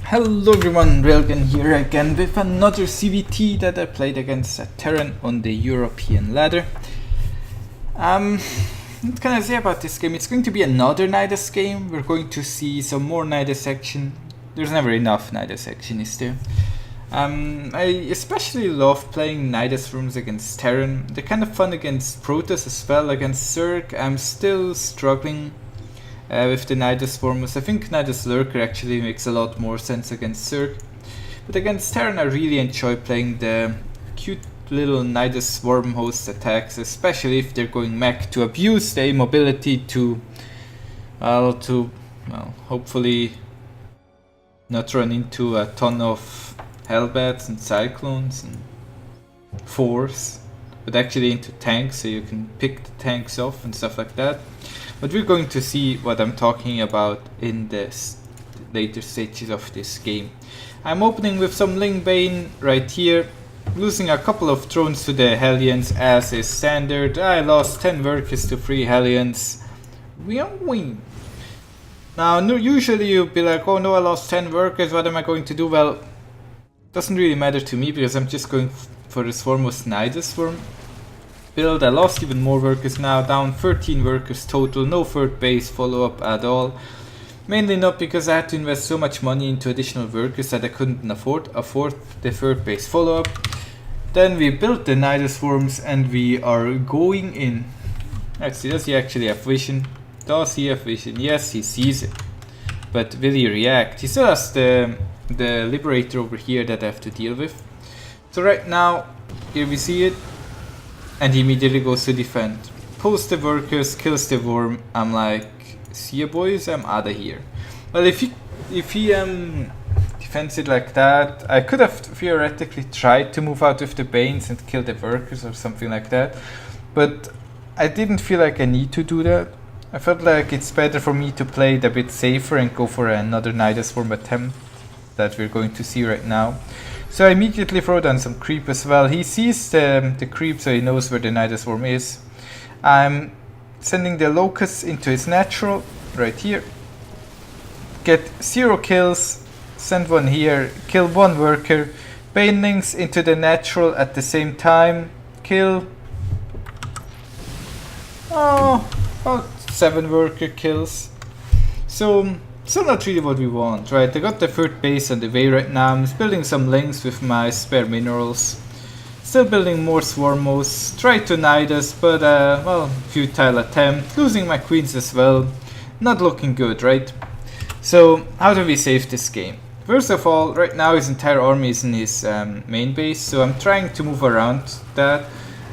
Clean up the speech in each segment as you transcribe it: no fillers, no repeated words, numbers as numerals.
Hello everyone, Railgan here again with another ZvT that I played against a Terran on the European ladder. What can I say about this game? It's going to be another Nydus game. We're going to see some more Nydus action. There's never enough Nydus action, is there? I especially love playing Nydus rooms against Terran. They're kind of fun against Protoss as well. Against Zerg, I'm still struggling with the Nydus Swarmhost. I think Nydus Lurker actually makes a lot more sense against Zerg. But against Terran I really enjoy playing the cute little Nydus Swarmhost attacks, especially if they're going Mech, to abuse the mobility to hopefully not run into a ton of Hellbats and Cyclones and Force, but actually into tanks, so you can pick the tanks off and stuff like that. But we're going to see what I'm talking about in the later stages of this game. I'm opening with some Lingbane right here, losing a couple of drones to the Hellions as is standard. I lost 10 workers to 3 Hellions. We win. Now usually you'll be like, oh no, I lost 10 workers, what am I going to do? Well, it doesn't really matter to me because I'm just going for the Swarmhost Nydus build. I lost even more workers now, down 13 workers total, no third base follow-up at all. Mainly not because I had to invest so much money into additional workers that I couldn't afford the third base follow-up. Then we built the Nydus Swarms and we are going in. Let's see, does he actually have vision? Does he have vision? Yes, he sees it. But will he react? He still has the Liberator over here that I have to deal with. So right now, here we see it. And he immediately goes to defend. Pulls the workers, kills the worm. I'm like, see ya boys, I'm out of here. Well, if he defends it like that, I could have theoretically tried to move out with the Banes and kill the workers or something like that. But I didn't feel like I need to do that. I felt like it's better for me to play it a bit safer and go for another Nydus Swarm attempt that we're going to see right now. So I immediately throw down some creep as well. He sees the creep, so he knows where the Nydus Swarm is. I'm sending the Locust into his natural, right here. Get 0 kills, send one here, kill 1 worker. Banelings into the natural at the same time, kill. Oh, about 7 worker kills. So still not really what we want, right? I got the third base on the way right now. I'm building some links with my spare minerals. Still building more Swarmhosts. Tried to Nydus, but well, futile attempt. Losing my queens as well. Not looking good, right? So how do we save this game? First of all, right now his entire army is in his main base, so I'm trying to move around that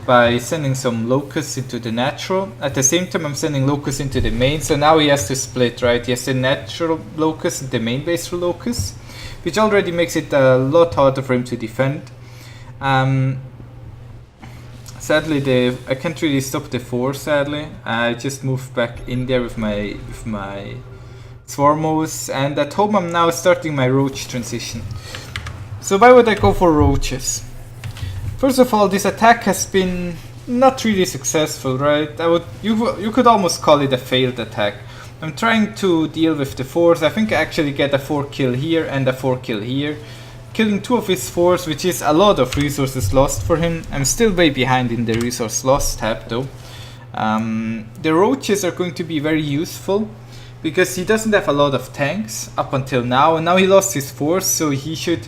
by sending some locusts into the natural. At the same time I'm sending locusts into the main, so now he has to split, right? He has the natural locust and the main base for locusts, which already makes it a lot harder for him to defend. Sadly I can't really stop the force, sadly. I just moved back in there with my Swarmhosts, and at home I'm now starting my roach transition. So why would I go for roaches? First of all, this attack has been not really successful, right? You could almost call it a failed attack. I'm trying to deal with the force. I think I actually get a 4 kill here and a 4 kill here. Killing 2 of his force, which is a lot of resources lost for him. I'm still way behind in the resource loss tab though. The roaches are going to be very useful because he doesn't have a lot of tanks up until now. And now he lost his force, so he should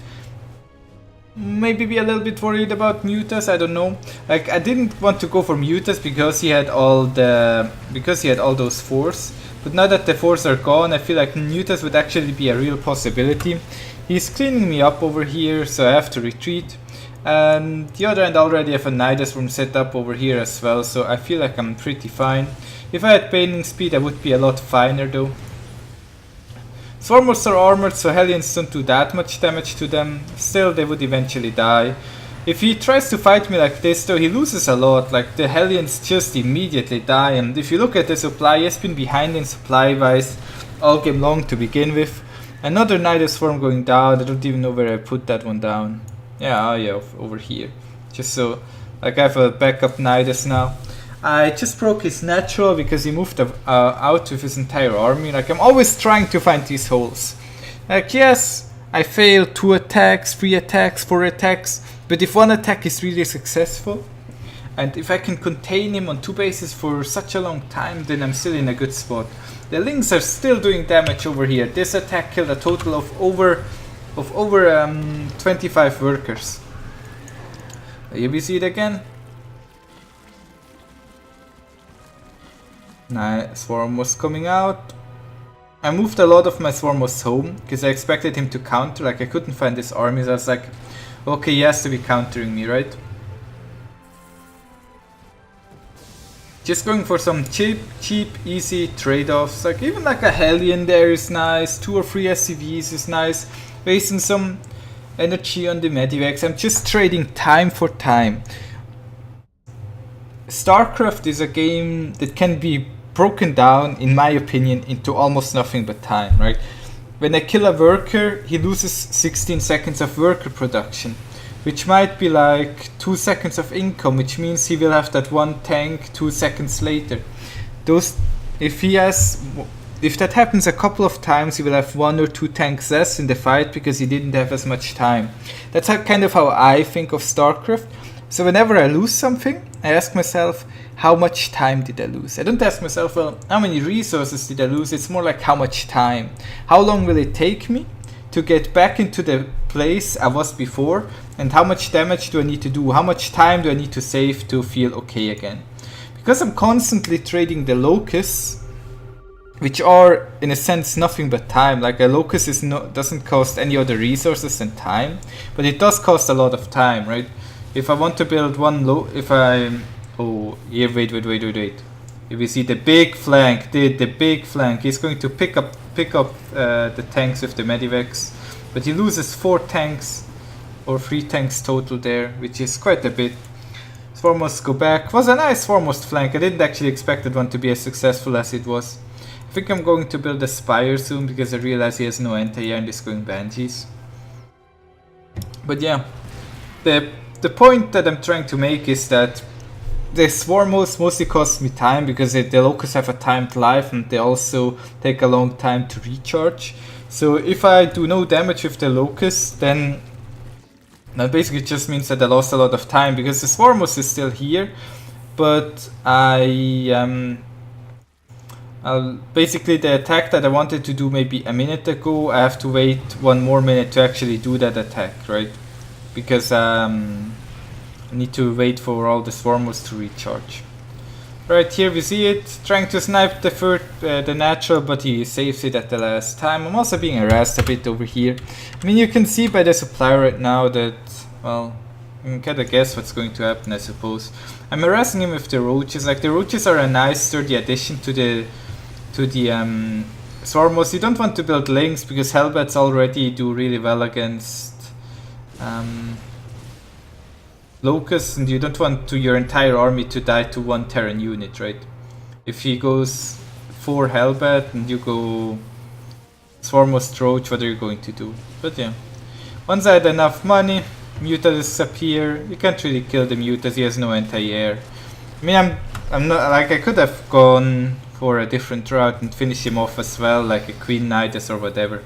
maybe be a little bit worried about Mutas, I don't know. Like, I didn't want to go for Mutas because he had all those force. But now that the force are gone, I feel like Mutas would actually be a real possibility. He's cleaning me up over here, so I have to retreat. And the other end already have a Nydus room set up over here as well, so I feel like I'm pretty fine. If I had Baning speed I would be a lot finer though. Swarmhosts are armored, so Hellions don't do that much damage to them. Still, they would eventually die. If he tries to fight me like this though, he loses a lot. Like, the Hellions just immediately die. And if you look at the supply, he has been behind in supply wise all game long to begin with. Another Nydus Swarm going down. I don't even know where I put that one down. Yeah, over here. Just so, like, I have a backup Nydus now. I just broke his natural because he moved out with his entire army. Like, I'm always trying to find these holes. Like, yes, I fail 2 attacks, 3 attacks, 4 attacks, but if one attack is really successful, and if I can contain him on 2 bases for such a long time, then I'm still in a good spot. The Lings are still doing damage over here. This attack killed a total of over 25 workers. Here we see it again. Nice, Swarmhost coming out. I moved a lot of my Swarmhosts home because I expected him to counter. Like, I couldn't find his armies. I was like, okay, he has to be countering me, right? Just going for some cheap, easy trade-offs. Like, even like a Hellion there is nice. 2 or 3 SCVs is nice. Wasting some energy on the Medivacs. I'm just trading time for time. StarCraft is a game that can be broken down, in my opinion, into almost nothing but time, right? When I kill a worker, he loses 16 seconds of worker production, which might be like 2 seconds of income, which means he will have that 1 tank 2 seconds later. If that happens a couple of times, he will have 1 or 2 tanks less in the fight because he didn't have as much time. That's kind of how I think of StarCraft. So whenever I lose something, I ask myself, how much time did I lose? I don't ask myself, well, how many resources did I lose? It's more like, how much time? How long will it take me to get back into the place I was before? And how much damage do I need to do? How much time do I need to save to feel okay again? Because I'm constantly trading the locusts, which are, in a sense, nothing but time. Like, a locust doesn't cost any other resources than time, but it does cost a lot of time, right? If I want to build one oh, here, wait. If we see the big flank, the big flank, he's going to pick up the tanks with the Medivacs, but he loses 4 tanks or 3 tanks total there, which is quite a bit. Swarmhosts go back. Was a nice Swarmhost flank. I didn't actually expect that one to be as successful as it was. I think I'm going to build a Spire soon because I realize he has no anti-air and is going Banshees. But yeah, the point that I'm trying to make is that the Swarmhosts mostly cost me time because the locusts have a timed life and they also take a long time to recharge. So if I do no damage with the locusts, then that basically just means that I lost a lot of time because the Swarmhost is still here, but basically the attack that I wanted to do maybe a minute ago, I have to wait 1 more minute to actually do that attack, right? Because I need to wait for all the Swarmhosts to recharge. Right, here we see it, trying to snipe the natural, but he saves it at the last time. I'm also being harassed a bit over here. I mean, you can see by the supply right now that, well, you can kind of guess what's going to happen, I suppose. I'm harassing him with the roaches. Like, the roaches are a nice sturdy addition to the Swarmhosts. You don't want to build Lings because Hellbats already do really well against Locusts, and you don't want your entire army to die to 1 Terran unit, right? If he goes 4 Hellbat and you go Swarmhost Roach, what are you going to do? But yeah, once I had enough money, Mutas appear. You can't really kill the Mutas, he has no anti-air. I mean, I'm not, like, I could have gone for a different route and finish him off as well, like a Queen Nydus or whatever.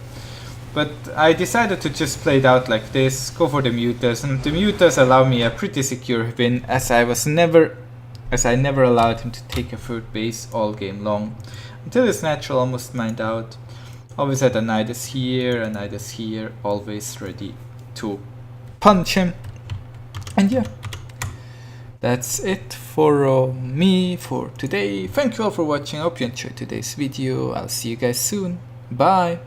But I decided to just play it out like this, go for the Mutas, and the Mutas allow me a pretty secure win, as I never allowed him to take a 3rd base all game long, until his natural almost mined out. Always had a Nydus here, always ready to punch him. And yeah, that's it for me for today. Thank you all for watching, I hope you enjoyed today's video, I'll see you guys soon, bye!